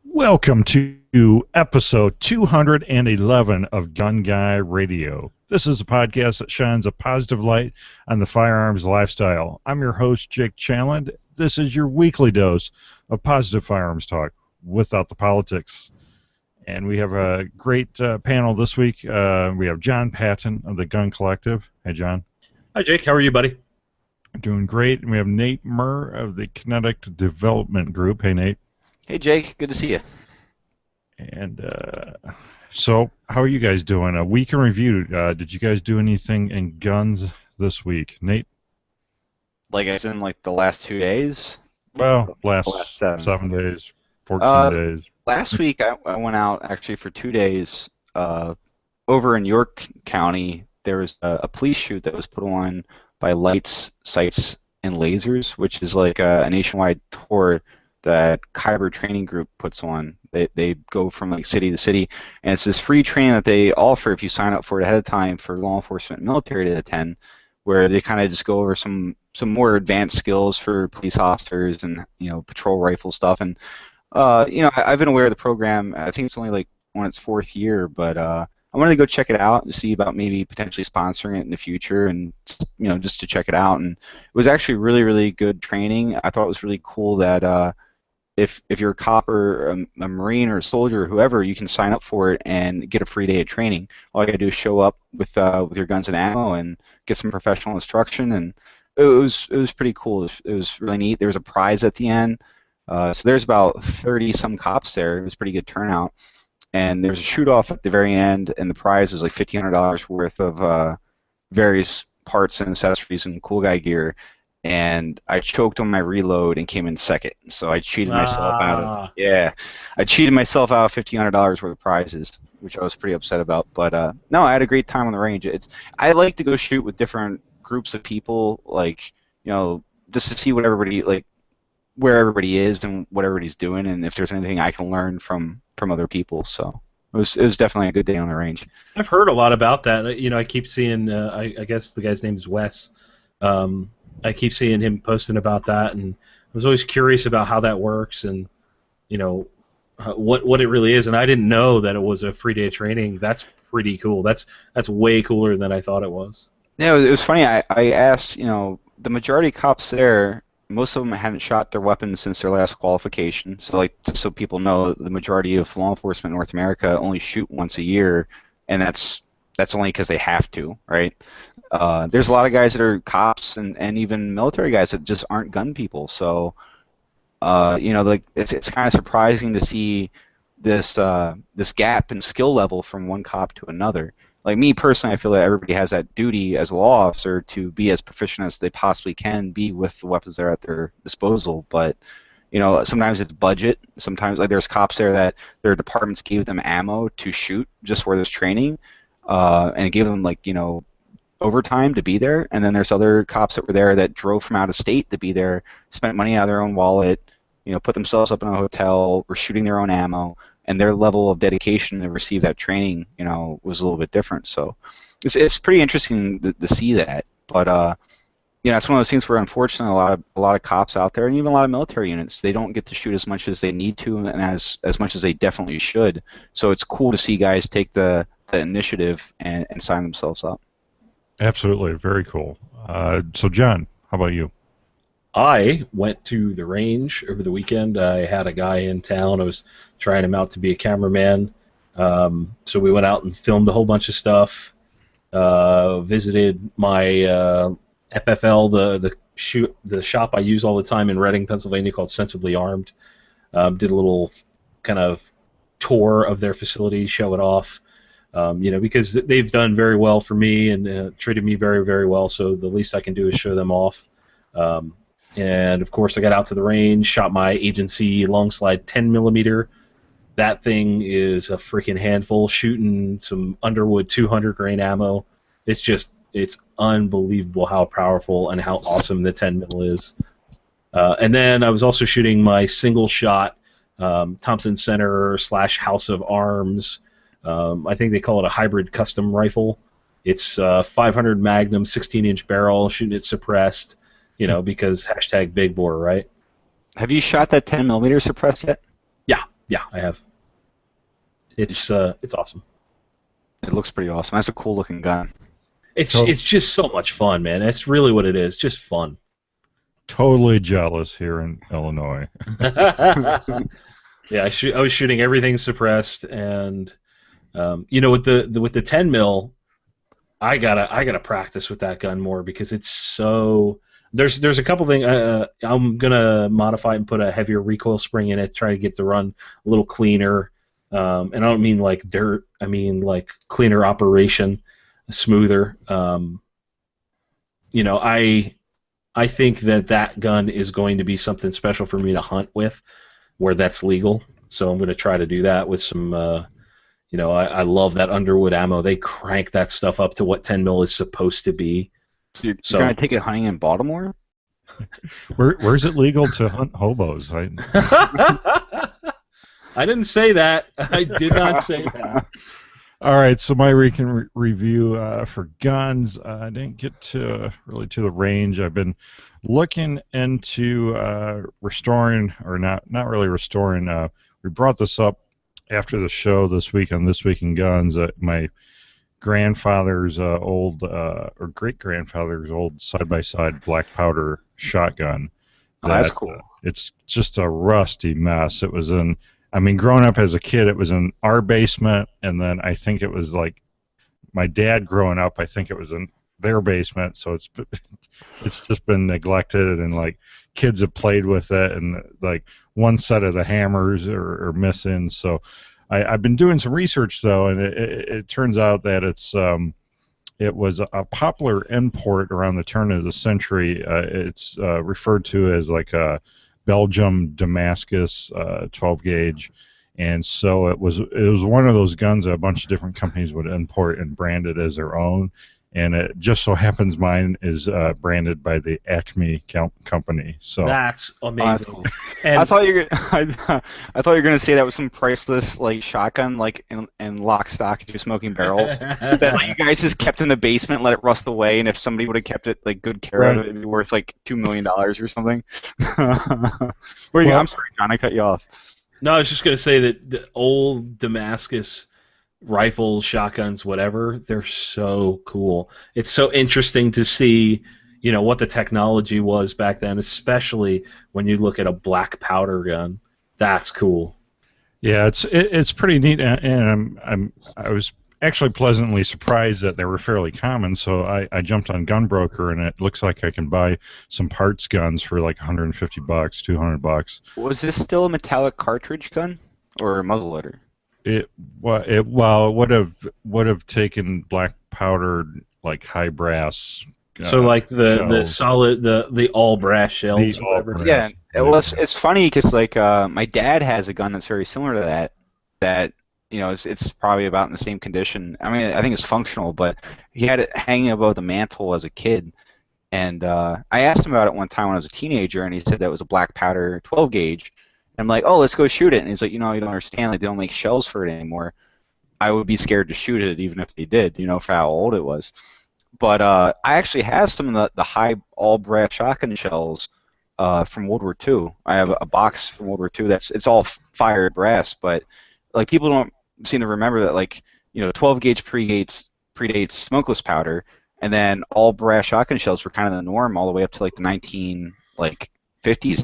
Welcome to episode 211 of Gun Guy Radio. This is a podcast that shines a positive light on the firearms lifestyle. I'm your host, Jake Chandland. This is your weekly dose of positive firearms talk without the politics. And we have a great panel this week. We have John Patton of the Gun Collective. Hey, John. Hi, Jake. How are you, buddy? Doing great. And we have Nate Murr of the Kinetic Development Group. Hey, Nate. Hey, Jake. Good to see you. And so, how are you guys doing? A week in review. Did you guys do anything in guns this week, Nate? Like I said, in like the last 2 days? Well, last seven. 7 days, 14 days. Last week I went out actually for 2 days. Over in York County, there was a police shoot that was put on by Lights, Sights, and Lasers, which is like a nationwide tour that Kyber Training Group puts on. They go from like city to city, and it's this free training that they offer if you sign up for it ahead of time for law enforcement and military to attend, where they kind of just go over some more advanced skills for police officers and patrol rifle stuff. And I've been aware of the program. I think it's only like on its 4th year, but I wanted to go check it out and see about maybe potentially sponsoring it in the future, and just to check it out. And it was actually really, really good training. I thought it was really cool that if you're a cop or a Marine or a soldier or whoever, you can sign up for it and get a free day of training. All you gotta do is show up with your guns and ammo and get some professional instruction, and it was pretty cool. It was really neat. There was a prize at the end, so there's about 30 some cops there. It was a pretty good turnout, and there was a shoot off at the very end, and the prize was like $1,500 worth of various parts and accessories and cool guy gear. And I choked on my reload and came in second. So I cheated myself out of I cheated myself out of $1,500 worth of prizes, which I was pretty upset about. But no, I had a great time on the range. I like to go shoot with different groups of people, like just to see what everybody where everybody is and what everybody's doing, and if there's anything I can learn from other people. So it was definitely a good day on the range. I've heard a lot about that. I keep seeing. I guess the guy's name is Wes. I keep seeing him posting about that, and I was always curious about how that works and what it really is. And I didn't know that it was a free day of training. That's pretty cool. That's way cooler than I thought it was. Yeah, it was funny. I asked, the majority of cops there, most of them hadn't shot their weapons since their last qualification. So just so people know, the majority of law enforcement in North America only shoot once a year, and that's only because they have to, right? There's a lot of guys that are cops and even military guys that just aren't gun people. So, it's kind of surprising to see this gap in skill level from one cop to another. Like me personally, I feel that everybody has that duty as a law officer to be as proficient as they possibly can be with the weapons that are at their disposal. But sometimes it's budget. Sometimes there's cops there that their departments gave them ammo to shoot just where there's training. And give them overtime to be there, and then there's other cops that were there that drove from out of state to be there, spent money out of their own wallet, put themselves up in a hotel, were shooting their own ammo, and their level of dedication to receive that training, was a little bit different. So it's pretty interesting to see that. But it's one of those things where unfortunately a lot of cops out there, and even a lot of military units, they don't get to shoot as much as they need to, and as much as they definitely should. So it's cool to see guys take the initiative and sign themselves up. Absolutely, very cool. So, John, how about you? I went to the range over the weekend. I had a guy in town. I was trying him out to be a cameraman. So we went out and filmed a whole bunch of stuff. Visited my FFL, the shop I use all the time in Reading, Pennsylvania, called Sensibly Armed. Did a little kind of tour of their facility, show it off. Because they've done very well for me and treated me very, very well, so the least I can do is show them off. And, of course, I got out to the range, shot my agency long slide 10mm. That thing is a freaking handful, shooting some Underwood 200 grain ammo. It's unbelievable how powerful and how awesome the 10mm is. And then I was also shooting my single shot Thompson Center / House of Arms. I think they call it a hybrid custom rifle. It's 500 Magnum, 16-inch barrel, shooting it suppressed, because #big bore, right? Have you shot that 10mm suppressed yet? Yeah, I have. It's awesome. It looks pretty awesome. That's a cool looking gun. It's just so much fun, man. That's really what it is. Just fun. Totally jealous here in Illinois. Yeah, I was shooting everything suppressed, and with the 10 mil, I gotta practice with that gun more because it's so. There's a couple things. I'm gonna modify it and put a heavier recoil spring in it, try to get the run a little cleaner. And I don't mean like dirt. I mean like cleaner operation, smoother. I think that gun is going to be something special for me to hunt with, where that's legal. So I'm going to try to do that with some. I love that Underwood ammo. They crank that stuff up to what 10 mil is supposed to be. So you're going to take it hunting in Baltimore? Where's it legal to hunt hobos? I didn't say that. I did not say that. All right, so my review for guns, I didn't get really to the range. I've been looking into restoring, or not really restoring. We brought this up after the show this week on This Week in Guns. My grandfather's old, or great-grandfather's old side-by-side black powder shotgun. Oh, that's cool. It's just a rusty mess. It was in... I mean, growing up as a kid, it was in our basement, and then I think it was like my dad growing up, I think it was in their basement, so it's just been neglected, and like kids have played with it, and like one set of the hammers are missing. So I've been doing some research, though, and it turns out that it was a popular import around the turn of the century. It's referred to as like a Belgium Damascus 12 gauge, and so it was one of those guns that a bunch of different companies would import and brand it as their own, and it just so happens mine is branded by the Acme company. So that's amazing. Cool. And I thought you were gonna say that was some priceless like shotgun, like in lock, stock, two smoking barrels that like, you guys just kept in the basement, let it rust away, and if somebody would have kept it like good care of it, it'd be worth like $2 million or something. I'm sorry, John, I cut you off. No, I was just gonna say that the old Damascus rifles, shotguns, whatever, they're so cool. It's so interesting to see, what the technology was back then, especially when you look at a black powder gun. That's cool. Yeah, it's pretty neat, and I was actually pleasantly surprised that they were fairly common. So I jumped on Gunbroker, and it looks like I can buy some parts guns for like $150, $200. Was this still a metallic cartridge gun or a muzzleloader? It would have taken black powdered like high brass. So like the solid the all brass shells. Yeah, it's funny because like my dad has a gun that's very similar to that it's probably about in the same condition. I mean, I think it's functional, but he had it hanging above the mantle as a kid, and I asked him about it one time when I was a teenager, and he said that was a black powder 12 gauge. I'm like, oh, let's go shoot it. And he's like, you don't understand. Like, they don't make shells for it anymore. I would be scared to shoot it even if they did, for how old it was. But I actually have some of the high all-brass shotgun shells from World War II. I have a box from World War II it's all fired brass, but like people don't seem to remember that 12 gauge predates smokeless powder, and then all brass shotgun shells were kind of the norm all the way up to like the 50s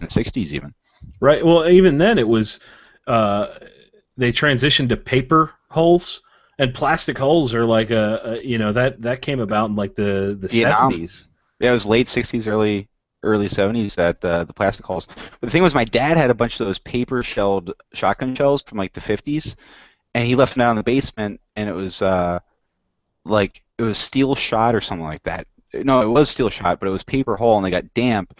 and 60s even. Right. Well, even then it was they transitioned to paper holes, and plastic holes are like that came about in like the 70s. Yeah, it was late 60s, early 70s that the plastic holes. But the thing was, my dad had a bunch of those paper shelled shotgun shells from like the 50s, and he left them down in the basement, and it was it was steel shot or something like that. No, it was steel shot, but it was paper hull, and they got damp,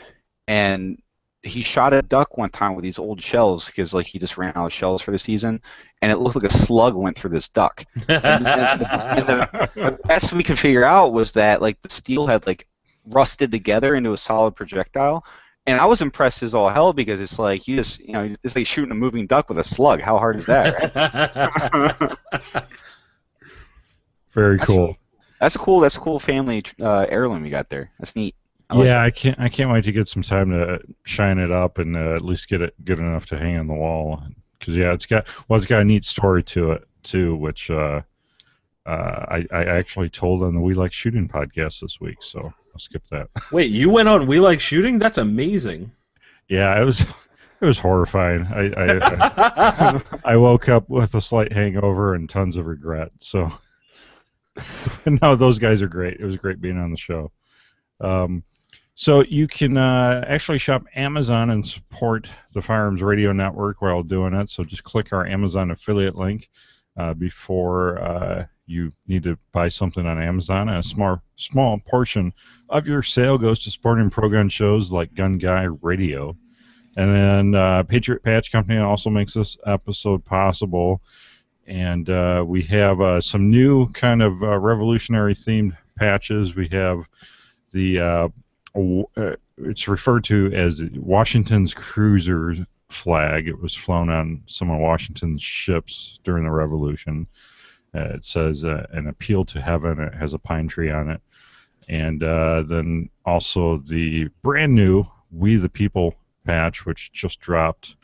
and he shot a duck one time with these old shells because he just ran out of shells for the season, and it looked like a slug went through this duck. and the best we could figure out was that the steel had rusted together into a solid projectile, and I was impressed as all hell because it's like it's like shooting a moving duck with a slug. How hard is that, right? Very cool. That's a cool family heirloom you got there. That's neat. I can't wait to get some time to shine it up and at least get it good enough to hang on the wall. because yeah, it's got a neat story to it too, which I actually told on the We Like Shooting podcast this week, so I'll skip that. Wait, you went on We Like Shooting? That's amazing. Yeah, it was horrifying. I woke up with a slight hangover and tons of regret. So no, those guys are great. It was great being on the show. So you can actually shop Amazon and support the Firearms Radio Network while doing it. So just click our Amazon affiliate link before you need to buy something on Amazon. And a small portion of your sale goes to supporting pro-gun shows like Gun Guy Radio. And then Patriot Patch Company also makes this episode possible. And we have some new kind of revolutionary themed patches. We have the it's referred to as Washington's Cruiser flag. It was flown on some of Washington's ships during the Revolution. It says an appeal to heaven. It has a pine tree on it. And then also the brand new We the People patch, which just dropped.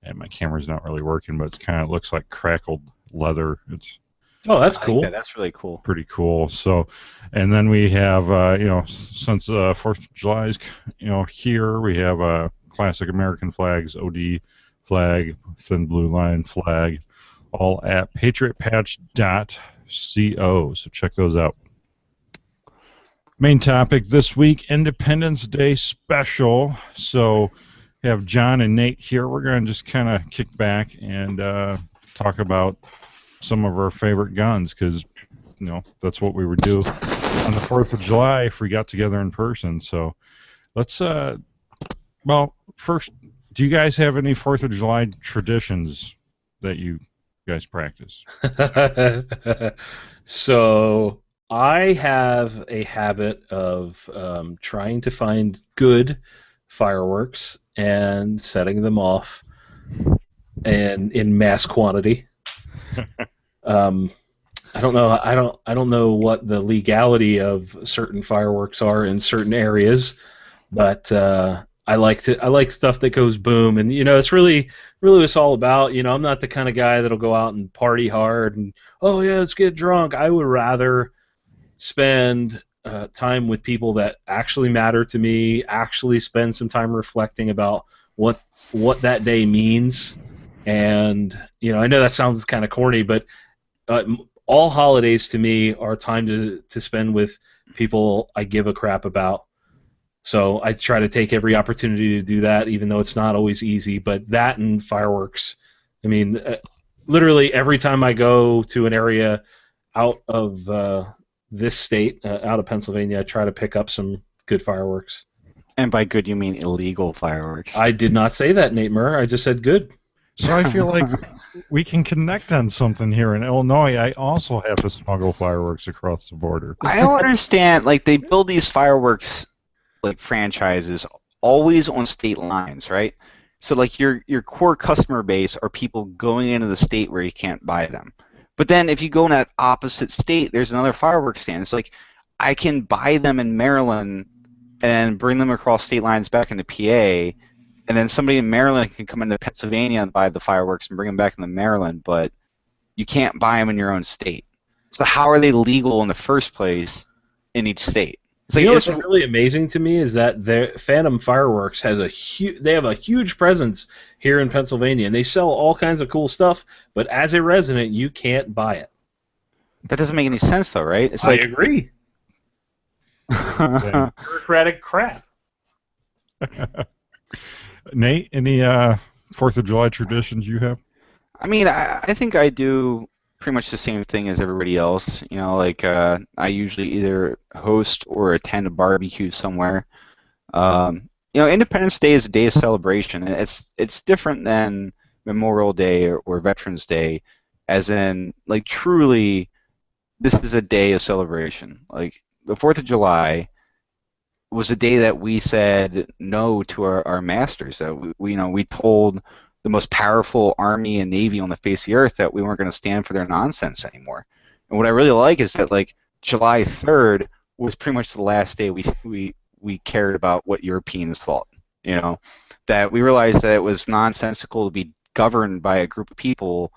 And my camera's not really working, but it kind of looks like crackled leather. It's that's cool. Yeah, that's really cool. pretty cool. So, and then we have, since 4th of July is, here, we have classic American flags, OD flag, thin blue line flag, all at patriotpatch.co. So check those out. Main topic this week, Independence Day special. So we have John and Nate here. We're going to just kind of kick back and talk about some of our favorite guns, because that's what we would do on the 4th of July if we got together in person. So let's first, do you guys have any 4th of July traditions that you guys practice? So I have a habit of trying to find good fireworks and setting them off, and in mass quantity. I don't know. I don't know what the legality of certain fireworks are in certain areas, but I like stuff that goes boom, and it's really what it's all about. I'm not the kind of guy that'll go out and party hard and let's get drunk. I would rather spend time with people that actually matter to me. Actually, spend some time reflecting about what that day means. And I know that sounds kind of corny, but all holidays to me are time to spend with people I give a crap about. So I try to take every opportunity to do that, even though it's not always easy. But that and fireworks. I mean, literally every time I go to an area out of this state, out of Pennsylvania, I try to pick up some good fireworks. And by good, you mean illegal fireworks. I did not say that, Nate Murr. I just said good. So I feel like we can connect on something here. In Illinois, I also have to smuggle fireworks across the border. I don't understand. Like, they build these fireworks, like, franchises always on state lines, right? So, like, your core customer base are people going into the state where you can't buy them. But then if you go in that opposite state, there's another fireworks stand. It's like, I can buy them in Maryland and bring them across state lines back into PA, and then somebody in Maryland can come into Pennsylvania and buy the fireworks and bring them back into Maryland, but you can't buy them in your own state. So how are they legal in the first place in each state? It's like, what's really amazing to me is that the Phantom Fireworks has they have a huge presence here in Pennsylvania, and they sell all kinds of cool stuff, but as a resident, you can't buy it. That doesn't make any sense, though, right? It's I agree. Yeah. Bureaucratic crap. Nate, any 4th of July traditions you have? I mean, I think I do pretty much the same thing as everybody else. Like I usually either host or attend a barbecue somewhere. Independence Day is a day of celebration, and it's different than Memorial Day or Veterans Day, as in, like, truly, this is a day of celebration. Like, the 4th of July was a day that we said no to our masters. That we told the most powerful army and navy on the face of the earth that we weren't going to stand for their nonsense anymore. And what I really like is that, like, July 3rd was pretty much the last day we cared about what Europeans thought. That we realized that it was nonsensical to be governed by a group of people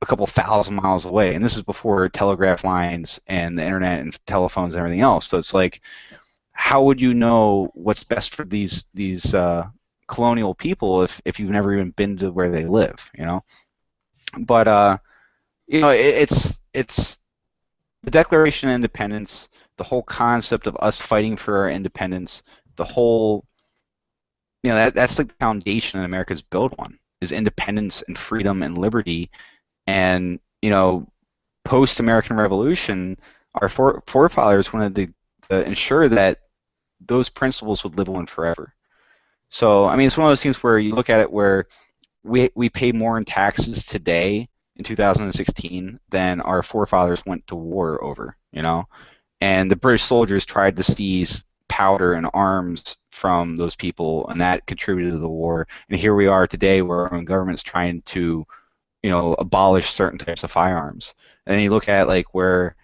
a couple thousand miles away, and this is before telegraph lines and the internet and telephones and everything else. So it's like, how would you know what's best for these colonial people if you've never even been to where they live, you know? But it's the Declaration of Independence, the whole concept of us fighting for our independence, the whole, that's like the foundation that America's built on, is independence and freedom and liberty. And post-American Revolution, our forefathers wanted to ensure that those principles would live on forever. So, I mean, it's one of those things where you look at it where we pay more in taxes today in 2016 than our forefathers went to war over, And the British soldiers tried to seize powder and arms from those people, and that contributed to the war. And here we are today where our own government's trying to, abolish certain types of firearms. And then you look at like where,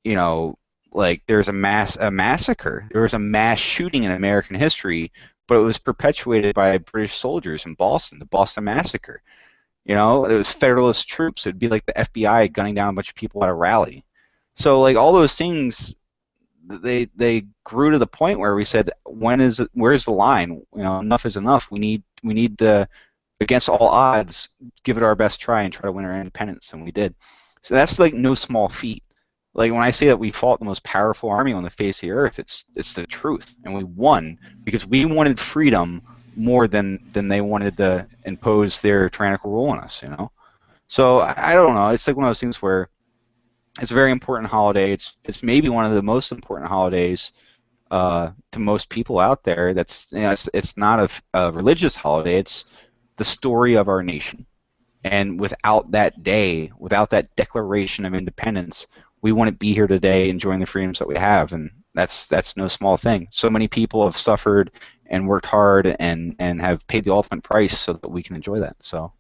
like there's a massacre. There was a mass shooting in American history, but it was perpetuated by British soldiers in Boston, the Boston Massacre. It was Federalist troops. It'd be like the FBI gunning down a bunch of people at a rally. So like all those things, they grew to the point where we said, where's the line? Enough is enough. We need to, against all odds, give it our best try and try to win our independence, and we did. So that's like no small feat. Like when I say that we fought the most powerful army on the face of the earth, it's the truth, and we won because we wanted freedom more than they wanted to impose their tyrannical rule on us. So I don't know. It's like one of those things where it's a very important holiday. It's maybe one of the most important holidays to most people out there. That's it's not a religious holiday. It's the story of our nation. And without that day, without that Declaration of Independence, we wouldn't be here today enjoying the freedoms that we have, and that's no small thing. So many people have suffered and worked hard and have paid the ultimate price so that we can enjoy that. So.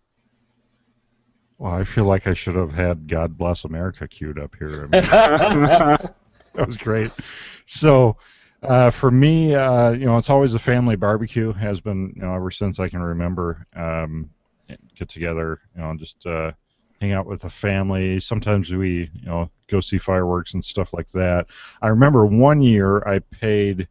Well, I feel like I should have had "God Bless America" queued up here. That was great. So, for me, it's always a family barbecue. Has been, ever since I can remember. Get together, just hang out with the family. Sometimes we, go see fireworks and stuff like that. I remember one year I paid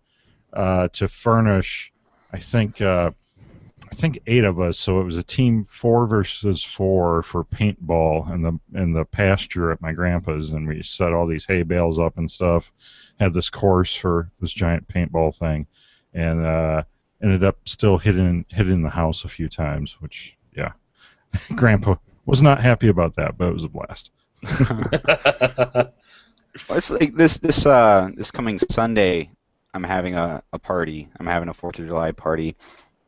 to furnish, I think 8 of us, so it was a team 4 versus 4 for paintball in the pasture at my grandpa's, and we set all these hay bales up and stuff. Had this course for this giant paintball thing, and ended up still hitting the house a few times, which, yeah, Grandpa was not happy about that, but it was a blast. It's like this coming Sunday, I'm having a party. I'm having a 4th of July party.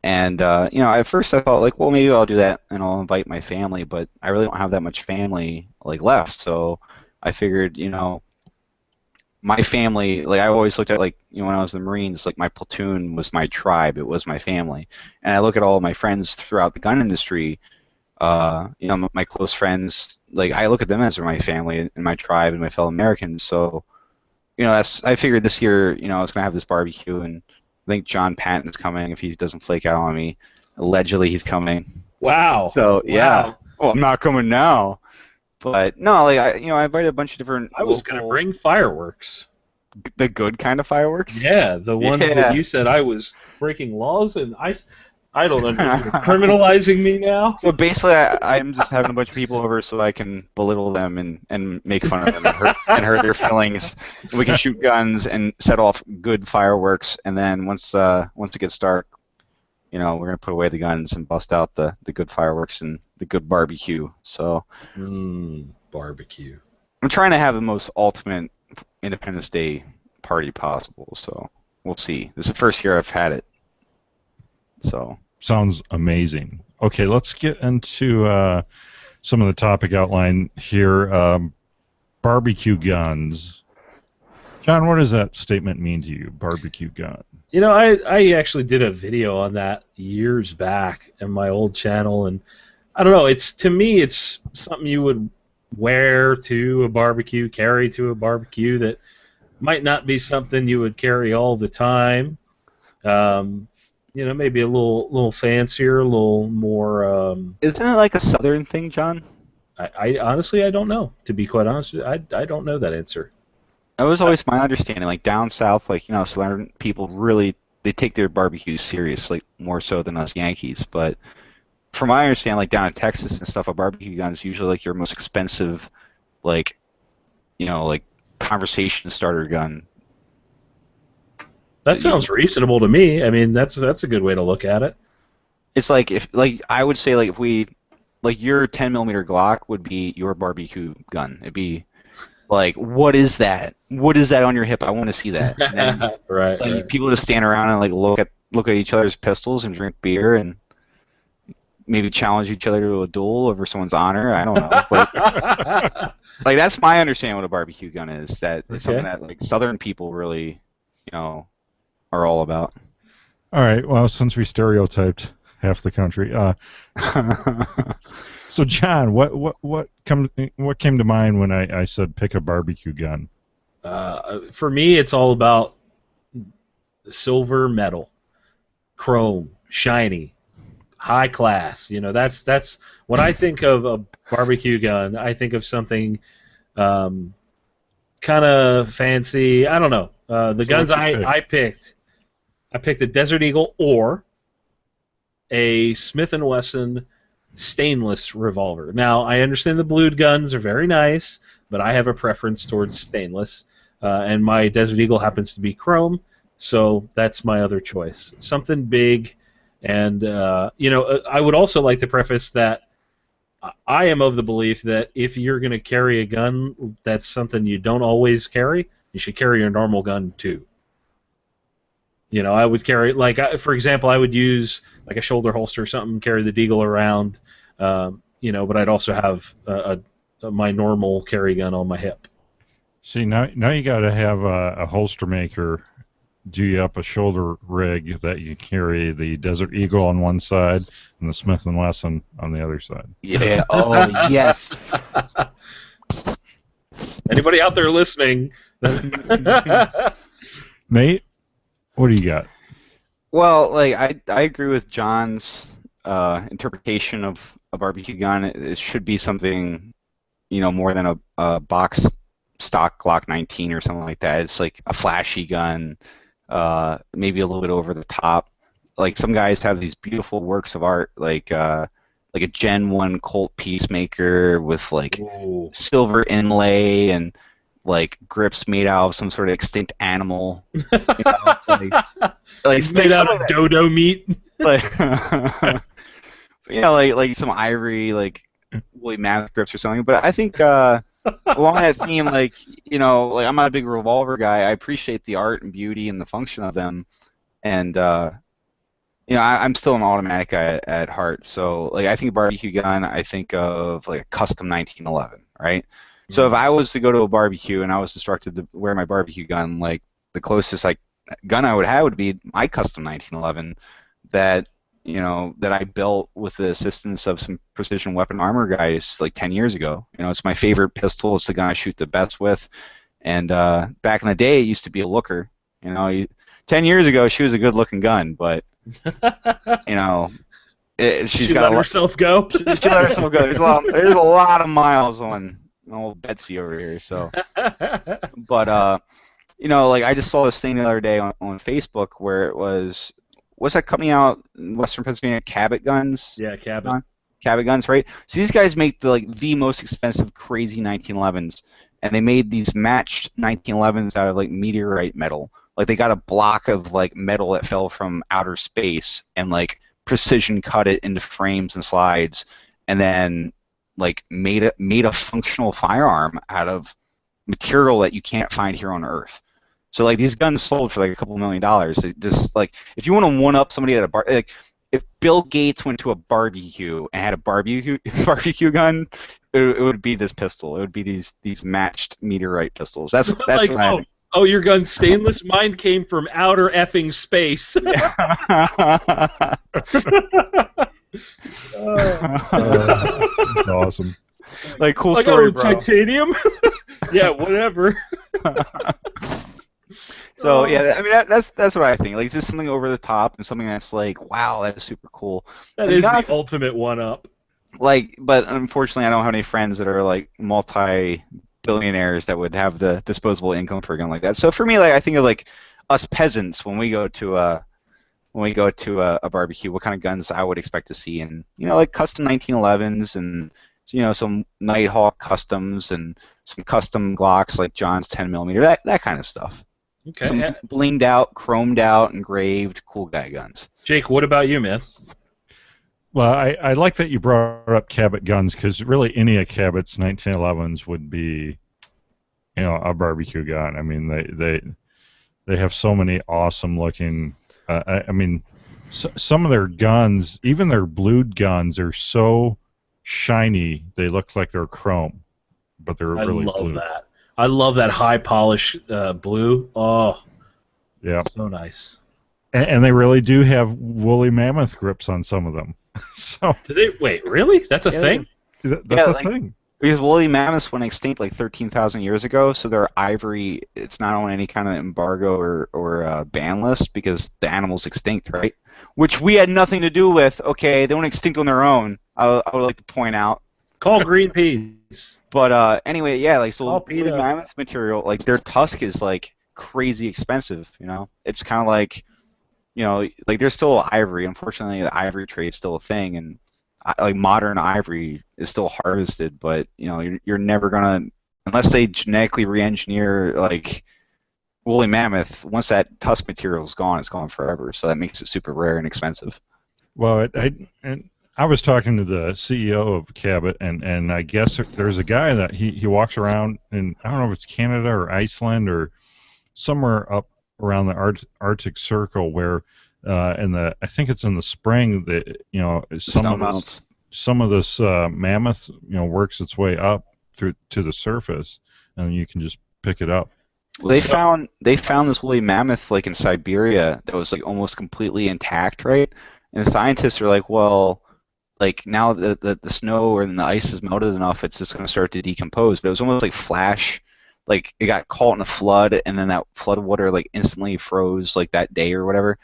And, at first I thought, like, well, maybe I'll do that and I'll invite my family, but I really don't have that much family, like, left. So I figured, my family, like, I always looked at, like, when I was in the Marines, like, my platoon was my tribe. It was my family. And I look at all of my friends throughout the gun industry, my close friends, like, I look at them as my family and my tribe and my fellow Americans. So, I figured this year, I was going to have this barbecue, and I think John Patton's coming if he doesn't flake out on me. Allegedly, he's coming. Wow. So, yeah. Wow. Well, I'm not coming now. But, no, like, I invited a bunch of different I was going to bring fireworks. The good kind of fireworks? Yeah, the ones that you said I was breaking laws, and I don't understand. You're criminalizing me now? So basically, I'm just having a bunch of people over so I can belittle them and make fun of them and hurt their feelings. And we can shoot guns and set off good fireworks, and then once it gets dark, we're gonna put away the guns and bust out the good fireworks and the good barbecue. So. Barbecue. I'm trying to have the most ultimate Independence Day party possible. So we'll see. This is the first year I've had it. So. Sounds amazing. Okay, let's get into some of the topic outline here. Barbecue guns. John, what does that statement mean to you, barbecue gun? I actually did a video on that years back in my old channel, and I don't know, to me it's something you would wear to a barbecue, carry to a barbecue that might not be something you would carry all the time. maybe a little fancier, a little more. Isn't it like a southern thing, John? I honestly I don't know. To be quite honest, I don't know that answer. That was always my understanding. Like down south, like southern people really they take their barbecues serious, like more so than us Yankees. But from my understanding, like down in Texas and stuff, a barbecue gun is usually like your most expensive, like like conversation starter gun. That sounds reasonable to me. I mean, that's a good way to look at it. It's like I would say like if we like your 10mm Glock would be your barbecue gun. It'd be like, what is that? What is that on your hip? I want to see that. And then, right. People just stand around and like look at each other's pistols and drink beer and maybe challenge each other to a duel over someone's honor. I don't know. But, like that's my understanding what a barbecue gun is. That it's something that like Southern people really, are all about. All right. Well, since we stereotyped half the country, so John, what came to mind when I said pick a barbecue gun? For me, it's all about silver metal, chrome, shiny, high class. That's when I think of a barbecue gun. I think of something kind of fancy. I don't know. The guns I picked a Desert Eagle or a Smith & Wesson stainless revolver. Now, I understand the blued guns are very nice, but I have a preference towards stainless, and my Desert Eagle happens to be chrome, so that's my other choice. Something big, and I would also like to preface that I am of the belief that if you're going to carry a gun that's something you don't always carry, you should carry your normal gun too. I would carry, for example, I would use like a shoulder holster or something, carry the Deagle around, but I'd also have my normal carry gun on my hip. See, now you got to have a holster maker do you up a shoulder rig that you carry the Desert Eagle on one side and the Smith & Wesson on the other side. Yeah. Oh, yes. Anybody out there listening? Nate, what do you got? Well, like I agree with John's interpretation of a barbecue gun. It should be something, more than a box stock Glock 19 or something like that. It's like a flashy gun, maybe a little bit over the top. Like some guys have these beautiful works of art, like a Gen 1 Colt Peacemaker with like silver inlay and like grips made out of some sort of extinct animal. It's made out of dodo meat. Like, like some ivory, like woolly mammoth grips or something. But I think along that theme, like I'm not a big revolver guy. I appreciate the art and beauty and the function of them, and I'm still an automatic guy at heart. So like I think barbecue gun, I think of like a custom 1911, right? So if I was to go to a barbecue and I was instructed to wear my barbecue gun, like the closest like gun I would have would be my custom 1911 that that I built with the assistance of some precision weapon armor guys like 10 years ago. It's my favorite pistol. It's the gun I shoot the best with. And back in the day, it used to be a looker. 10 years ago, she was a good-looking gun, but she's got let herself go. She let herself go. There's a lot of miles on old Betsy over here. So, but like I just saw this thing the other day on Facebook where it was. What's that coming out in Western Pennsylvania? Cabot guns. Yeah, Cabot. Cabot guns, right? So these guys make the most expensive, crazy 1911s, and they made these matched 1911s out of like meteorite metal. Like they got a block of like metal that fell from outer space and like precision cut it into frames and slides, and then like made a functional firearm out of material that you can't find here on Earth. So like these guns sold for like a couple $1 million. They just like if you want to one up somebody at a bar, like if Bill Gates went to a barbecue and had a barbecue gun, it would be this pistol. It would be these matched meteorite pistols. That's like, what I think. Oh, your gun's stainless. Mine came from outer effing space. That's awesome. Like cool story, bro. Titanium. Yeah, whatever. So yeah, I mean that's what I think. Like, it's just something over the top and something that's like, wow, that is super cool. That And to be is the honest, ultimate one-up. like, but unfortunately, I don't have any friends that are like multi-billionaires that would have the disposable income for a gun like that. So for me, like, I think of like us peasants when we go to a barbecue, what kind of guns I would expect to see, and like custom 1911s and some Nighthawk customs and some custom Glocks like John's 10 millimeter, that kind of stuff. Okay. Some blinged out, chromed out, engraved, cool guy guns. Jake, what about you, man? Well, I like that you brought up Cabot guns because really any of Cabot's 1911s would be, a barbecue gun. I mean, they have so many awesome looking. I mean, some of their guns, even their blued guns, are so shiny they look like they're chrome, but they're I really love blue. that. I love that high polish blue. Oh, Yeah, so nice. and they really do have woolly mammoth grips on some of them. So Did they wait? Really? That's a Yeah, thing? that's a like, thing. because woolly mammoths went extinct like 13,000 years ago, so their ivory, it's not on any kind of embargo or ban list because the animal's extinct, right? Which we had nothing to do with. Okay, they went extinct on their own. I would like to point out. Call Greenpeace. But anyway, yeah, like, so Call woolly PETA. mammoth material, like their tusk is like crazy expensive. It's kind of like, like there's still ivory. Unfortunately, the ivory trade's still a thing, and like modern ivory is still harvested. But you're never gonna, unless they genetically re-engineer like woolly mammoth. Once that tusk material is gone, it's gone forever. So that makes it super rare and expensive. Well, and I was talking to the CEO of Cabot, and I guess there's a guy that he walks around, and I don't know if it's Canada or Iceland or somewhere up around the Arctic Circle where I think it's in the spring that The some snow of this mounts. mammoth works its way up through to the surface, and you can just pick it up. Well, they found this woolly mammoth like in Siberia that was like almost completely intact, right? And the scientists are like, well, like now the snow or the ice is melted enough, it's just going to start to decompose. But it was almost like flash, like it got caught in a flood, and then that flood water like instantly froze like that day or whatever.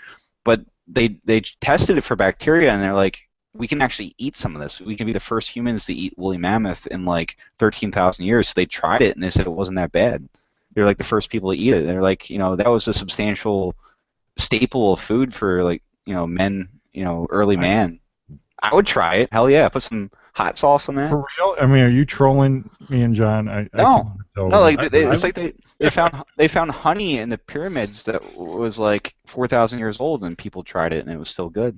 But they tested it for bacteria, and they're like, we can actually eat some of this. We can be the first humans to eat woolly mammoth in like 13,000 years. So they tried it, and they said it wasn't that bad. They're like the first people to eat it. They're like, that was a substantial staple of food for like, men, early I, man. I would try it. Hell yeah. Put some hot sauce on that. for real? I mean, are you trolling me and John? I can't No. tell. No, like it's I, like they found honey in the pyramids that was like 4,000 years old, and people tried it and it was still good.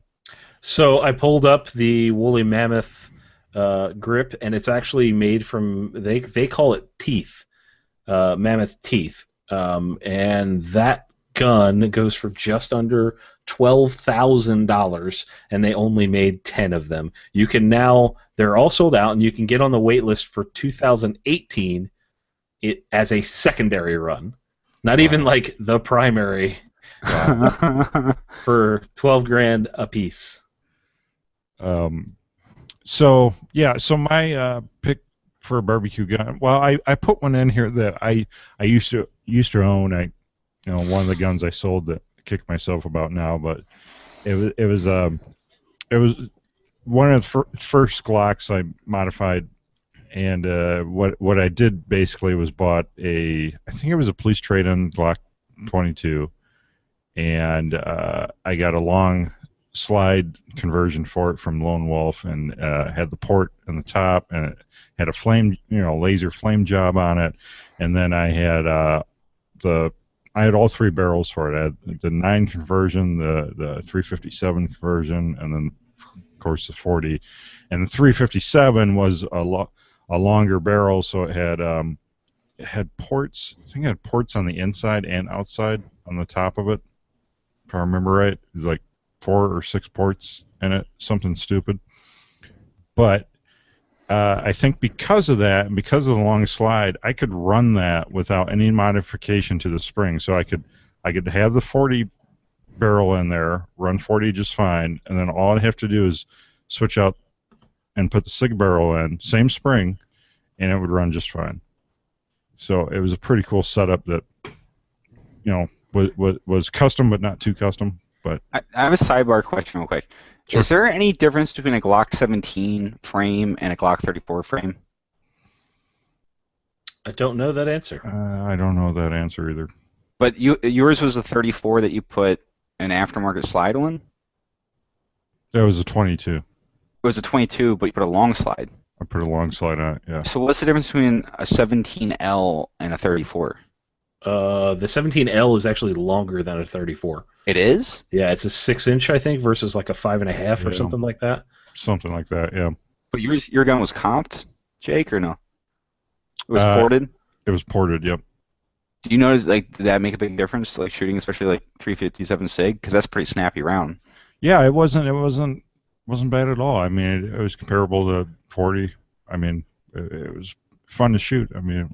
so I pulled up the woolly mammoth grip, and it's actually made from they call it teeth, mammoth teeth, and that gun goes for just under $12,000, and they only made 10 of them. You can now they're all sold out, and you can get on the wait list for 2018 it as a secondary run, not even like the primary, for 12 grand a piece. So yeah, so my pick for a barbecue gun. Well, I put one in here that I used to own. One of the guns I sold that I kick myself about now, but it was one of the first Glocks I modified, and what I did basically was bought I think it was a police trade-in Glock 22, and I got a long slide conversion for it from Lone Wolf, and had the port in the top, and it had a flame, laser flame job on it, and then I had all three barrels for it. I had the 9 conversion, the 357 conversion, and then of course the 40, and the 357 was a longer barrel, so it had ports. I think it had ports on the inside and outside on the top of it, if I remember right. It was like 4 or 6 ports in it, something stupid. But I think because of that and because of the long slide, I could run that without any modification to the spring. So I could have the 40 barrel in there, run 40 just fine, and then all I'd have to do is switch out and put the SIG barrel in, same spring, and it would run just fine. So it was a pretty cool setup that you know, was custom but not too custom. But I have a sidebar question real quick. sure. Is there any difference between a Glock 17 frame and a Glock 34 frame? I don't know that answer. I don't know that answer either. But yours was a 34 that you put an aftermarket slide on? That was a 22. It was a 22, but you put a long slide. I put a long slide on it. Yeah. So what's the difference between a 17L and a 34? The 17L is actually longer than a 34. It is? Yeah, it's a 6-inch, I think, versus like a 5.5 or Yeah. something like that. Something like that. Yeah. But your gun was comped, Jake, or no? It was ported? It was ported. Yep. Do you notice, like, did that make a big difference, like shooting, especially like 357 SIG? Because that's a pretty snappy round. Yeah, it wasn't bad at all. I mean, it was comparable to 40. I mean, it was fun to shoot. I mean,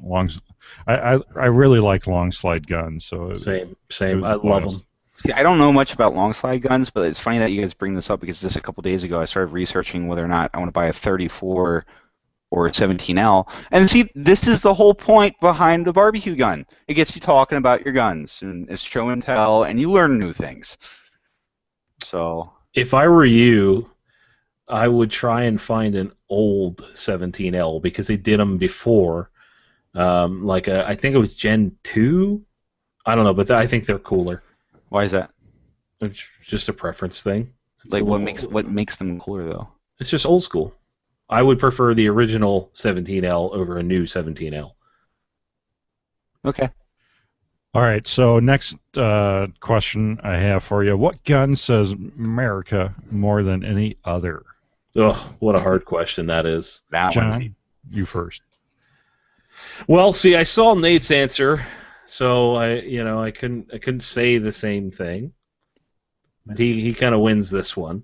I really like long slide guns. So Same. was I a love blast. them. See, I don't know much about long slide guns, but it's funny that you guys bring this up because just a couple days ago I started researching whether or not I want to buy a 34 or a 17L. And see, this is the whole point behind the barbecue gun. It gets you talking about your guns, and it's show and tell, and you learn new things. So, If I were you, I would try and find an old 17L because they did them before. I think it was Gen 2. I don't know, but I think they're cooler. why is that? It's just a preference thing. It's Like, a what little- makes them cooler though? It's just old school. I would prefer the original 17L over a new 17L. Okay. All right. So next question I have for you: what gun says America more than any other? Ugh, what a hard question that is. That one's John, you first. Well, see, I saw Nate's answer, so I couldn't say the same thing. He kind of wins this one.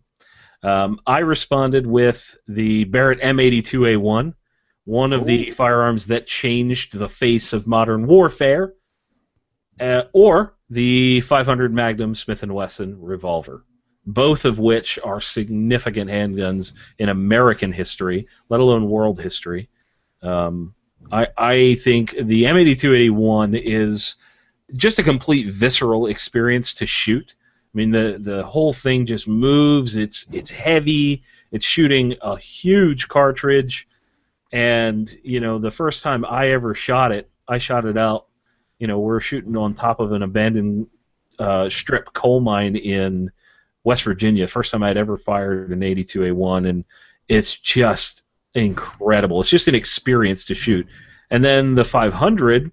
I responded with the Barrett M82A1, one of the firearms that changed the face of modern warfare, or the 500 Magnum Smith & Wesson revolver, both of which are significant handguns in American history, let alone world history. I think the M82A1 is just a complete visceral experience to shoot. I mean, the whole thing just moves. It's heavy. It's shooting a huge cartridge, and the first time I ever shot it, I shot it out. We're shooting on top of an abandoned strip coal mine in West Virginia. First time I'd ever fired an 82A1, and it's just incredible. It's just an experience to shoot. And then the 500,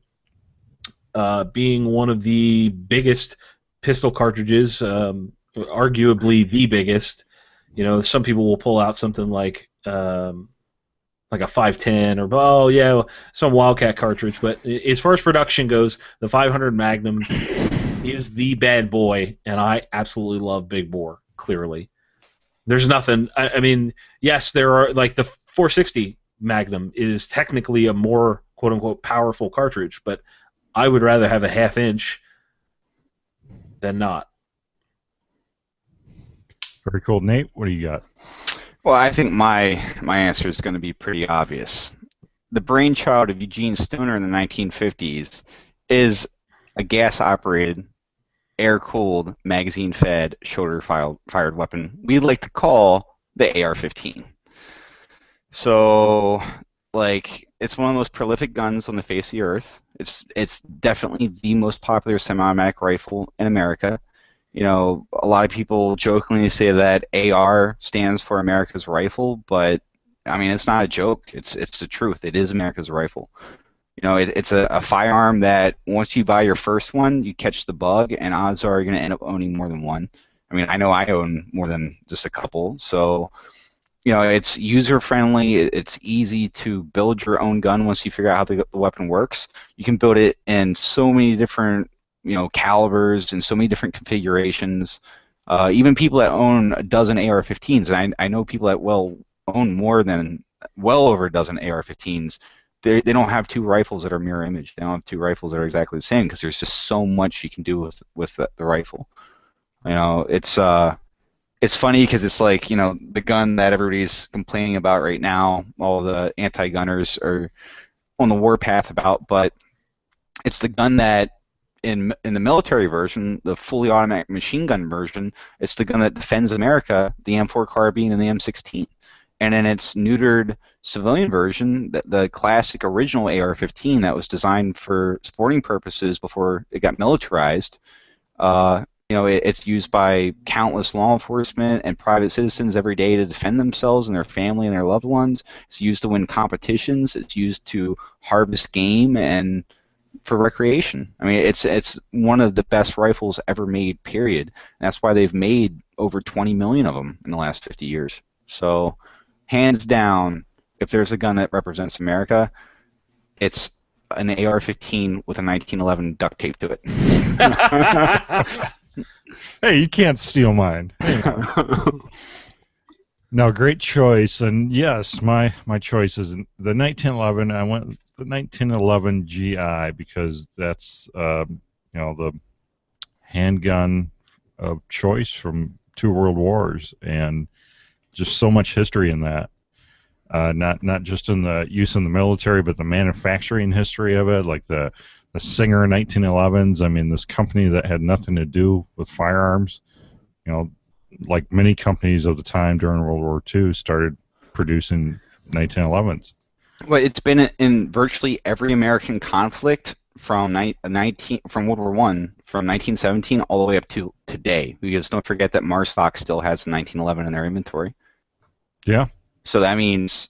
being one of the biggest pistol cartridges, arguably the biggest. Some people will pull out something like a 510 or some Wildcat cartridge, but as far as production goes, the 500 Magnum is the bad boy, and I absolutely love big bore. Clearly, there's nothing. I mean, yes, there are, like, the 460 Magnum is technically a more quote unquote powerful cartridge, but I would rather have a half-inch than not. Very cool. Nate, what do you got? Well, I think my answer is going to be pretty obvious. The brainchild of Eugene Stoner in the 1950s is a gas-operated, air-cooled, magazine-fed, shoulder-fired weapon we like to call the AR-15. So, like, it's one of the most prolific guns on the face of the earth. It's definitely the most popular semi-automatic rifle in America. A lot of people jokingly say that AR stands for America's rifle, but I mean, it's not a joke. It's the truth. It is America's rifle. It's a firearm that once you buy your first one, you catch the bug, and odds are you're going to end up owning more than one. I mean, I know I own more than just a couple. So, it's user-friendly. It's easy to build your own gun once you figure out how the weapon works. You can build it in so many different calibers and so many different configurations. Even people that own a dozen AR-15s, and I know people that own well over a dozen AR-15s, they don't have two rifles that are mirror image. They don't have two rifles that are exactly the same because there's just so much you can do with the rifle. It's funny because it's like, the gun that everybody's complaining about right now, all the anti-gunners are on the warpath about, but it's the gun that in the military version, the fully automatic machine gun version, it's the gun that defends America, the M4 carbine and the M16. And in its neutered civilian version, the classic original AR-15 that was designed for sporting purposes before it got militarized, it's used by countless law enforcement and private citizens every day to defend themselves and their family and their loved ones. It's used to win competitions. It's used to harvest game and for recreation. I mean, it's one of the best rifles ever made, period. And that's why they've made over 20 million of them in the last 50 years. So, hands down, if there's a gun that represents America, it's an AR-15 with a 1911 duct tape to it. Hey, you can't steal mine. No, great choice. And yes, my choice is the 1911. I went with the 1911 GI because that's the handgun of choice from 2 world wars, and just so much history in that. Not just in the use in the military, but the manufacturing history of it, like the Singer 1911s. I mean, this company that had nothing to do with firearms, like many companies of the time during World War II, started producing 1911s. Well, it's been in virtually every American conflict from World War One, from 1917 all the way up to today. Because don't forget that Marstock still has the 1911 in their inventory. Yeah. So that means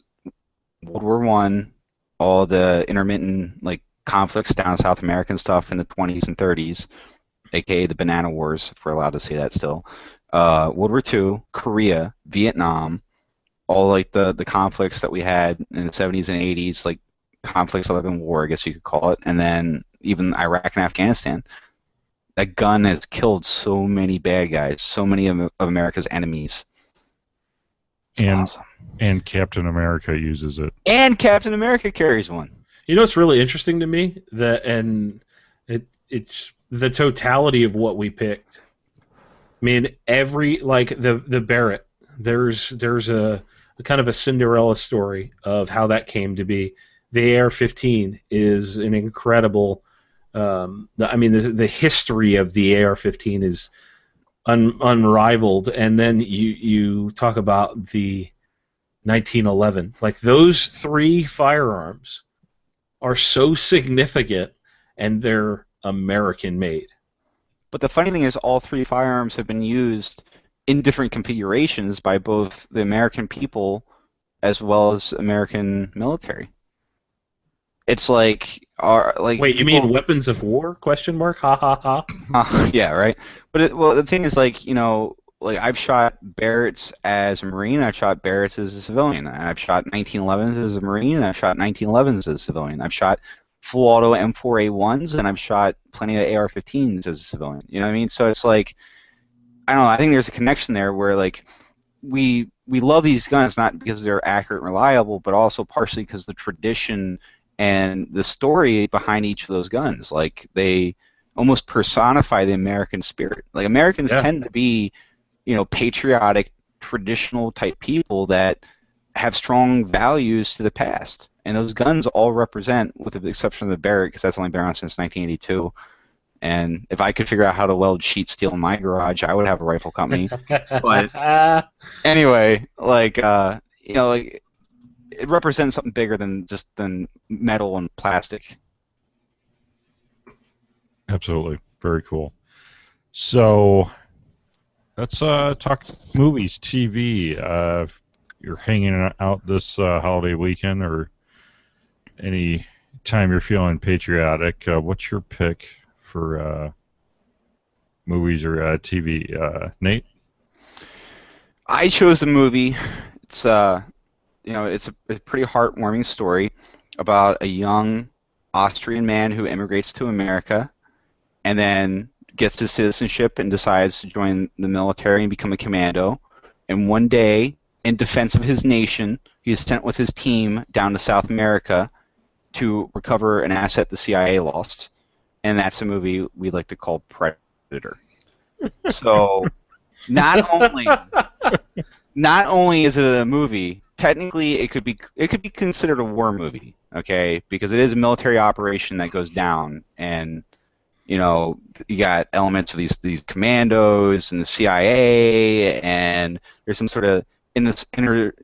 World War One, all the intermittent conflicts down in South America and stuff in the 20s and 30s, aka the Banana Wars, if we're allowed to say that still. World War II, Korea, Vietnam, all the conflicts that we had in the 70s and 80s, like conflicts other than war, I guess you could call it, and then even Iraq and Afghanistan. That gun has killed so many bad guys, so many of America's enemies. It's awesome. And Captain America uses it. And Captain America carries one. You know what's really interesting to me? It's the totality of what we picked. I mean, the Barrett. There's a kind of a Cinderella story of how that came to be. The AR-15 is an incredible. The history of the AR-15 is unrivaled, and then you talk about the 1911. Like, those 3 firearms are so significant, and they're American made. But the funny thing is, all 3 firearms have been used in different configurations by both the American people as well as American military. It's like wait, you mean weapons of war? Question mark? Ha ha ha. Yeah, right. But the thing is, I've shot Barretts as a Marine, I've shot Barretts as a civilian. I've shot 1911s as a Marine, and I've shot 1911s as a civilian. I've shot full auto M4A1s, and I've shot plenty of AR-15s as a civilian. You know what I mean? So it's like, I don't know, I think there's a connection there where we love these guns not because they're accurate and reliable, but also partially because the tradition and the story behind each of those guns. Like, they almost personify the American spirit. Like, Americans tend to be, patriotic, traditional type people that have strong values to the past. And those guns all represent, with the exception of the Barrett, because that's only been around since 1982. And if I could figure out how to weld sheet steel in my garage, I would have a rifle company. But anyway, it represents something bigger than metal and plastic. Absolutely. Very cool. So let's talk movies, TV. You're hanging out this holiday weekend, or any time you're feeling patriotic, what's your pick for movies or TV? Nate? I chose a movie. It's it's a pretty heartwarming story about a young Austrian man who immigrates to America and then gets his citizenship and decides to join the military and become a commando. And one day, in defense of his nation, he is sent with his team down to South America to recover an asset the CIA lost. And that's a movie we like to call Predator. So, not only is it a movie, technically it could be considered a war movie, okay? Because it is a military operation that goes down, and You got elements of these commandos and the CIA, and there's some sort of interstellar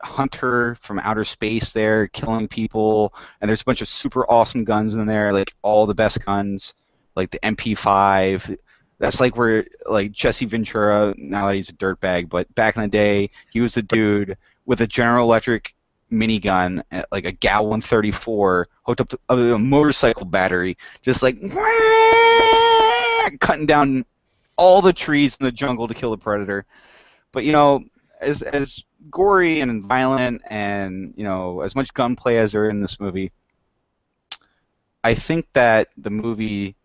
hunter from outer space there killing people, and there's a bunch of super awesome guns in there, like all the best guns, like the MP5. That's like where like Jesse Ventura, now that he's a dirtbag, but back in the day he was the dude with a General Electric minigun, like a Gal 134, hooked up to a motorcycle battery, just like cutting down all the trees in the jungle to kill the predator. But as gory and violent and as much gunplay as there is in this movie, I think that the movie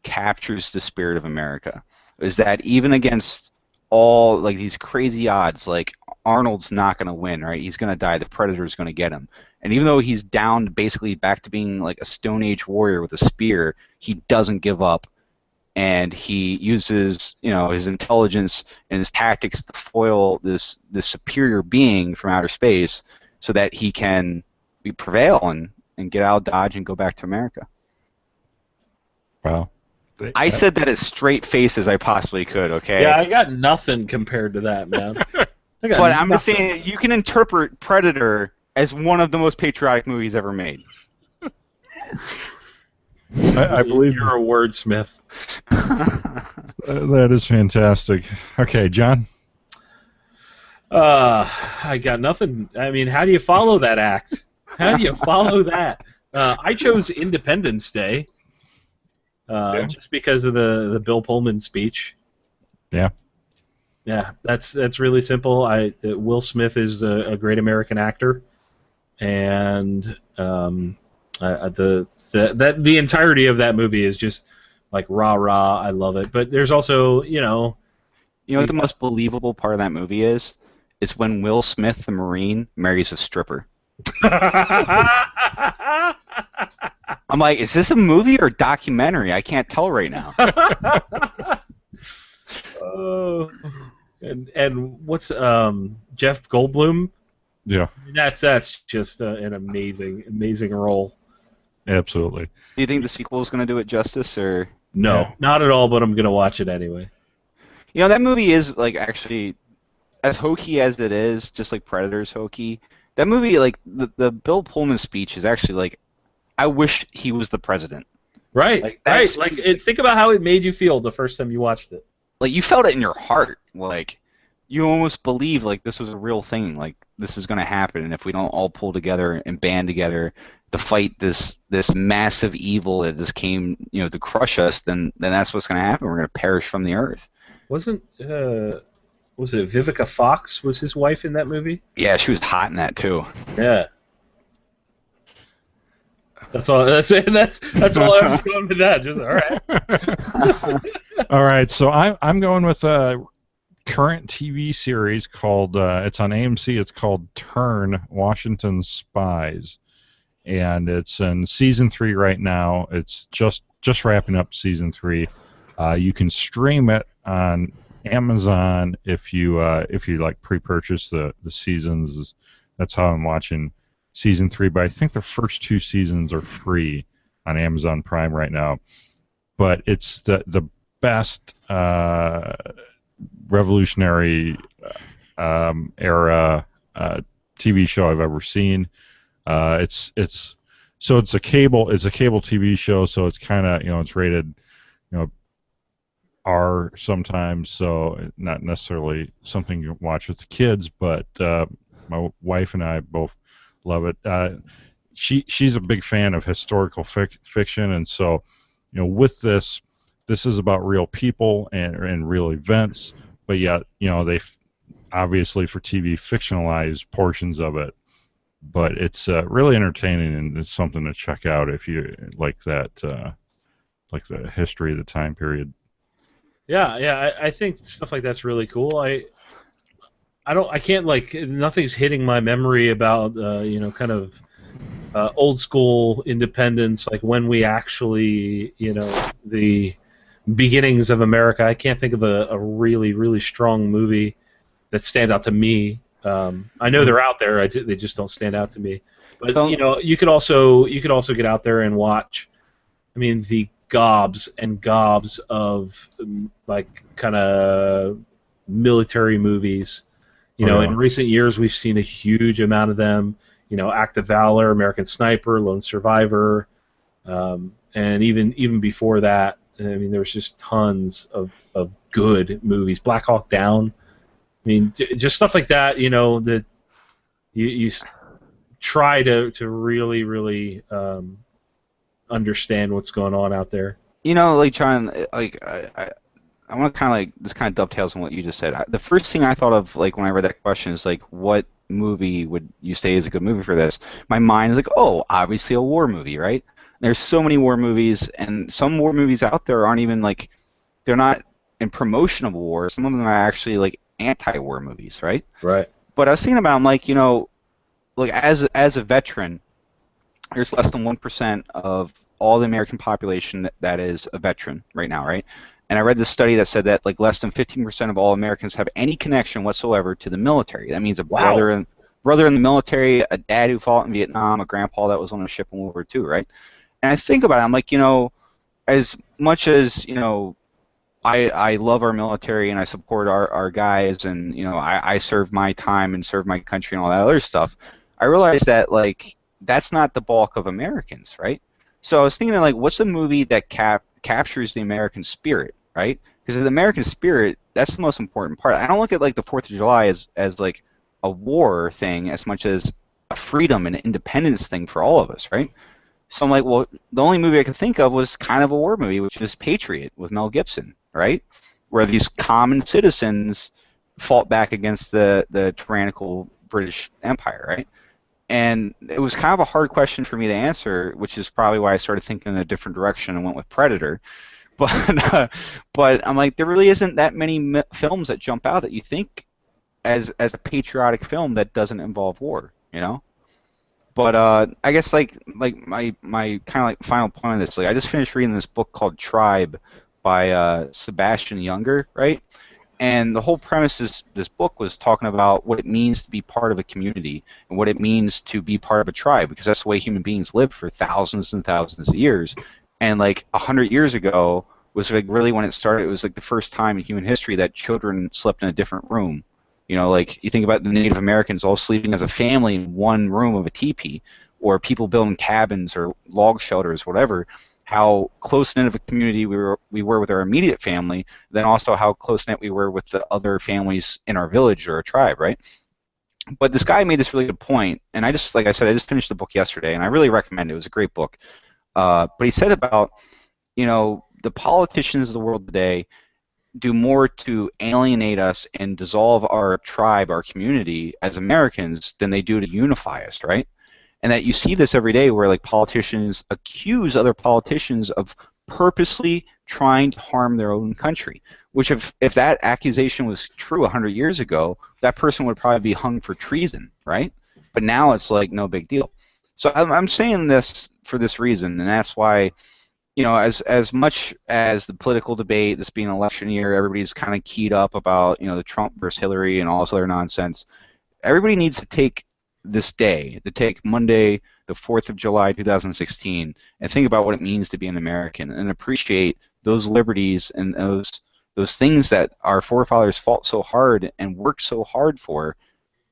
captures the spirit of America. Is that even against all like these crazy odds, like Arnold's not going to win, right? He's going to die. The Predator's going to get him. And even though he's down basically back to being like a Stone Age warrior with a spear, he doesn't give up. And he uses, his intelligence and his tactics to foil this superior being from outer space so that he can prevail and get out of Dodge and go back to America. Wow. I said that as straight face as I possibly could, okay? Yeah, I got nothing compared to that, man. But I'm just saying, you can interpret Predator as one of the most patriotic movies ever made. I believe you're a wordsmith. That is fantastic. Okay, John? I got nothing. I mean, how do you follow that act? How do you follow that? I chose Independence Day. Just because of the Bill Pullman speech. Yeah. Yeah, that's really simple. Will Smith is a great American actor, and the entirety of that movie is just like rah rah. I love it. But there's also what the most believable part of that movie is? It's when Will Smith, the Marine, marries a stripper. I'm like, is this a movie or a documentary? I can't tell right now. Oh, and what's Jeff Goldblum? Yeah. That's just an amazing role. Absolutely. Do you think the sequel is going to do it justice, or no? Not at all. But I'm going to watch it anyway. That movie is like actually as hokey as it is, just like Predator's hokey. That movie, like the Bill Pullman speech, is actually like, I wish he was the president. Right, right. Like, think about how it made you feel the first time you watched it. Like, you felt it in your heart. Like, you almost believe like this was a real thing. Like, this is going to happen, and if we don't all pull together and band together to fight this massive evil that just came, to crush us, then that's what's going to happen. We're going to perish from the earth. Was it Vivica Fox was his wife in that movie? Yeah, she was hot in that too. Yeah. That's all. That's it. That's all I was going with that. Just all right. All right. So I'm going with a current TV series called. It's on AMC. It's called Turn: Washington Spies, and it's in season 3 right now. It's just wrapping up season 3. You can stream it on Amazon if you like pre-purchase the seasons. That's how I'm watching season 3, but I think the first 2 seasons are free on Amazon Prime right now. But it's the best revolutionary era TV show I've ever seen. It's a cable TV show, so it's kind of it's rated R sometimes, so not necessarily something you watch with the kids, but my wife and I both love it. She's a big fan of historical fiction, and so with this is about real people and real events, but yet they obviously for TV fictionalize portions of it, but it's really entertaining, and it's something to check out if you like that, like the history of the time period. Yeah, I think stuff like that's really cool. I can't nothing's hitting my memory about kind of old school independence, like when we actually the beginnings of America. I can't think of a really really strong movie that stands out to me. I know they're out there. They just don't stand out to me. But you could also get out there and watch I mean, the gobs and gobs of like kind of military movies. You Oh, know, yeah. in recent years, we've seen a huge amount of them. You know, Act of Valor, American Sniper, Lone Survivor, and even before that, I mean, there was just tons of good movies. Black Hawk Down. I mean, just stuff like that. You know, that you try to really understand what's going on out there. You know, like John, like I want to kind of like this kind of dovetails on what you just said. The first thing I thought of like when I read that question is like, what movie would you say is a good movie for this? My mind is like, oh, obviously a war movie, right? There's so many war movies, and some war movies out there aren't even like they're not in promotion of war. Some of them are actually like anti-war movies, right? Right. But I was thinking about, I'm like, you know, like as a veteran, there's less than 1% of all the American population that is a veteran right now, right? And I read this study that said that like less than 15% of all Americans have any connection whatsoever to the military. That means a Wow. brother in the military, a dad who fought in Vietnam, a grandpa that was on a ship in World War II, right? And I think about it, I'm like, you know, as much as, you know, I love our military and I support our guys, and you know I serve my time and serve my country and all that other stuff. I realize that like that's not the bulk of Americans, right? So I was thinking like, what's a movie that captures the American spirit, right? Because the American spirit, that's the most important part. I don't look at like the Fourth of July as like a war thing as much as a freedom and independence thing for all of us, right? So I'm like, well, the only movie I could think of was kind of a war movie, which is Patriot with Mel Gibson, right? Where these common citizens fought back against the tyrannical British Empire, right? And it was kind of a hard question for me to answer, which is probably why I started thinking in a different direction and went with Predator. But but I'm like, there really isn't that many films that jump out that you think as a patriotic film that doesn't involve war, you know? But I guess like my kind of like final point on this, like I just finished reading this book called Tribe by Sebastian Younger, right? And the whole premise is this book was talking about what it means to be part of a community and what it means to be part of a tribe, because that's the way human beings lived for thousands and thousands of years. And like 100 years ago was like really when it started. It was like the first time in human history that children slept in a different room. You know, like you think about the Native Americans all sleeping as a family in one room of a teepee, or people building cabins or log shelters, whatever. How close knit of a community we were with our immediate family, then also how close knit we were with the other families in our village or a tribe, right? But this guy made this really good point, and I just, like I said, I just finished the book yesterday, and I really recommend it. It was a great book. But he said about, you know, the politicians of the world today do more to alienate us and dissolve our tribe, our community as Americans than they do to unify us, right? And that you see this every day where like politicians accuse other politicians of purposely trying to harm their own country, which if that accusation was true 100 years ago, that person would probably be hung for treason, right? But now it's like no big deal. So I'm saying this for this reason, and that's why, you know, as much as the political debate, this being an election year, everybody's kind of keyed up about, you know, the Trump versus Hillary and all this other nonsense. Everybody needs to take this day, to take Monday, the 4th of July, 2016, and think about what it means to be an American and appreciate those liberties and those things that our forefathers fought so hard and worked so hard for,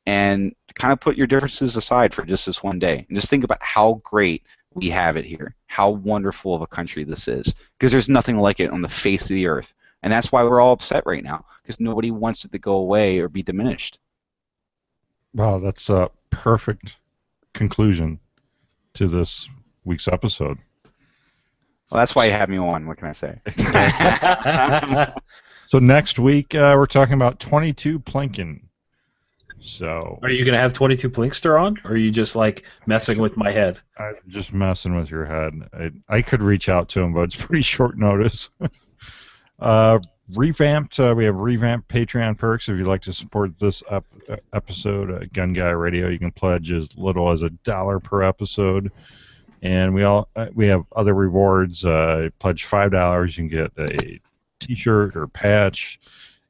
and kind of put your differences aside for just this one day and just think about how great we have it here, how wonderful of a country this is, because there's nothing like it on the face of the earth. And that's why we're all upset right now, because nobody wants it to go away or be diminished. Wow, that's a perfect conclusion to this week's episode. Well, that's why you have me on. What can I say? So next week we're talking about 22 Plinkin. So Are you gonna have 22 Plinkster on, or are you just like messing with my head? I'm just messing with your head. I could reach out to him, but it's pretty short notice. Revamped. We have revamped Patreon perks. If you'd like to support this episode, Gun Guy Radio, you can pledge as little as $1 per episode. And we have other rewards. Pledge $5, you can get a T-shirt or patch.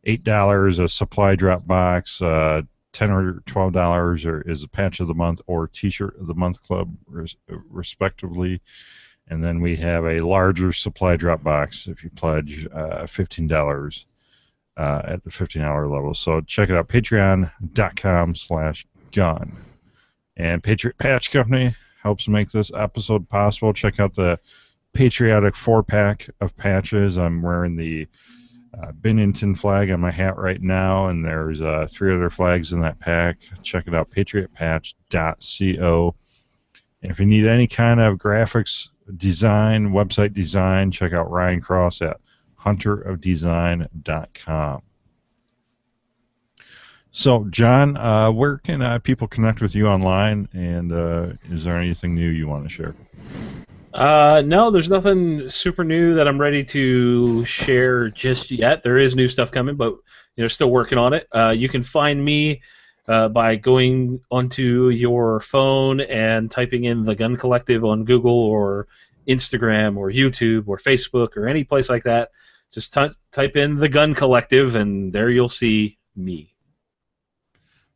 $8 a supply drop box. $10 or $12 is a patch of the month or T-shirt of the month club, respectively. And then we have a larger supply drop box if you pledge $15 at the $15 level. So check it out, patreon.com/gun. And Patriot Patch Company helps make this episode possible. Check out the patriotic 4-pack of patches. I'm wearing the Bennington flag on my hat right now, and there's 3 other flags in that pack. Check it out, patriotpatch.co. And if you need any kind of graphics design, website design, check out Ryan Cross at hunterofdesign.com. So, John, where can people connect with you online, and is there anything new you want to share? No, there's nothing super new that I'm ready to share just yet. There is new stuff coming, but still working on it. You can find me by going onto your phone and typing in the Gun Collective on Google or Instagram or YouTube or Facebook or any place like that. Just type in the Gun Collective, and there you'll see me.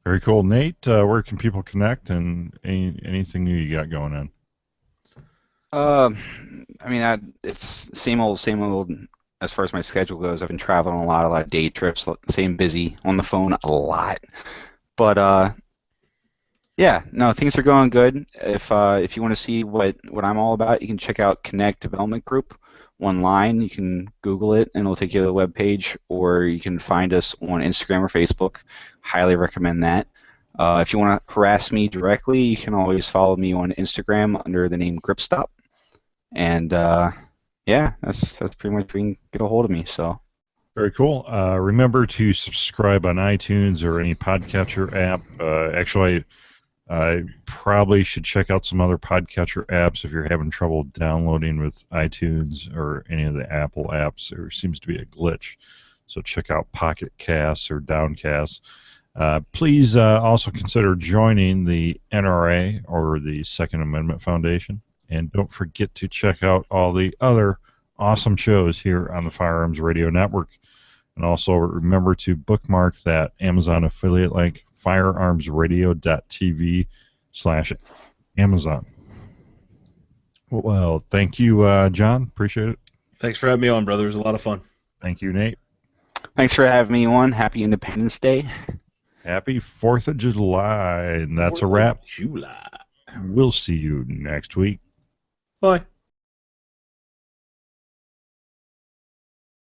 Very cool. Nate, where can people connect, and anything new you got going on? It's same old as far as my schedule goes. I've been traveling a lot of day trips, same busy, on the phone a lot. But yeah, no, things are going good. If you want to see what I'm all about, you can check out Connect Development Group online. You can Google it, and it'll take you to the webpage, or you can find us on Instagram or Facebook. Highly recommend that. If you want to harass me directly, you can always follow me on Instagram under the name GripStop. And yeah, that's pretty much where you can get a hold of me. So very cool. Remember to subscribe on iTunes or any podcatcher app. Actually, I probably should check out some other podcatcher apps if you're having trouble downloading with iTunes or any of the Apple apps. There seems to be a glitch. So check out Pocket Casts or Downcast. Please also consider joining the NRA or the Second Amendment Foundation. And don't forget to check out all the other awesome shows here on the Firearms Radio Network. And also remember to bookmark that Amazon affiliate link, firearmsradio.tv/Amazon. Well, thank you, John. Appreciate it. Thanks for having me on, brother. It was a lot of fun. Thank you, Nate. Thanks for having me on. Happy Independence Day. Happy 4th of July. And that's a wrap. July. We'll see you next week. Bye.